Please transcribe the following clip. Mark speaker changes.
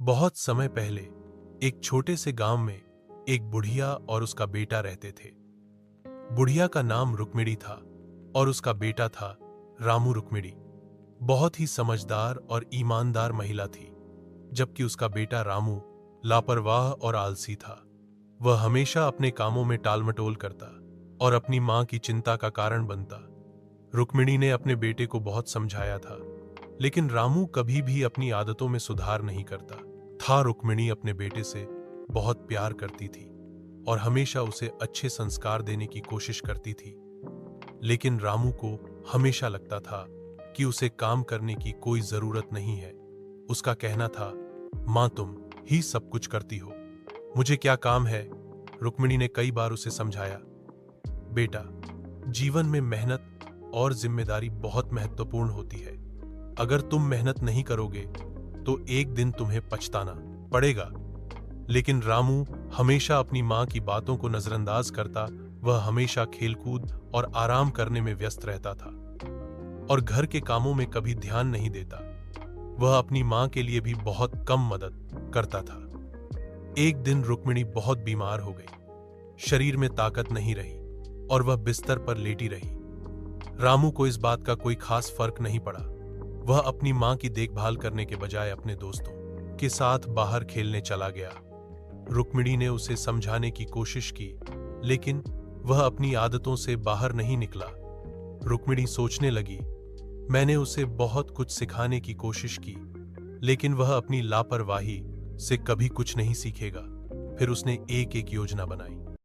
Speaker 1: बहुत समय पहले एक छोटे से गांव में एक बुढ़िया और उसका बेटा रहते थे। बुढ़िया का नाम रुक्मिणी था और उसका बेटा था रामू। रुक्मिणी बहुत ही समझदार और ईमानदार महिला थी, जबकि उसका बेटा रामू लापरवाह और आलसी था। वह हमेशा अपने कामों में टालमटोल करता और अपनी मां की चिंता का कारण बनता। रुक्मिणी ने अपने बेटे को बहुत समझाया था, लेकिन रामू कभी भी अपनी आदतों में सुधार नहीं करता था। रुक्मिणी अपने बेटे से बहुत प्यार करती थी और हमेशा उसे अच्छे संस्कार देने की कोशिश करती थी, लेकिन रामू को हमेशा लगता था कि उसे काम करने की कोई जरूरत नहीं है। उसका कहना था, मां तुम ही सब कुछ करती हो, मुझे क्या काम है। रुक्मिणी ने कई बार उसे समझाया, बेटा, जीवन में मेहनत और जिम्मेदारी बहुत महत्वपूर्ण होती है। अगर तुम मेहनत नहीं करोगे तो एक दिन तुम्हें पछताना पड़ेगा। लेकिन रामू हमेशा अपनी मां की बातों को नजरअंदाज करता। वह हमेशा खेलकूद और आराम करने में व्यस्त रहता था और घर के कामों में कभी ध्यान नहीं देता। वह अपनी मां के लिए भी बहुत कम मदद करता था। एक दिन रुक्मिणी बहुत बीमार हो गई। शरीर में ताकत नहीं रही और वह बिस्तर पर लेटी रही। रामू को इस बात का कोई खास फर्क नहीं पड़ा। वह अपनी मां की देखभाल करने के बजाय अपने दोस्तों के साथ बाहर खेलने चला गया। रुक्मिणी ने उसे समझाने की कोशिश की, लेकिन वह अपनी आदतों से बाहर नहीं निकला। रुक्मिणी सोचने लगी, मैंने उसे बहुत कुछ सिखाने की कोशिश की, लेकिन वह अपनी लापरवाही से कभी कुछ नहीं सीखेगा। फिर उसने एक एक योजना बनाई।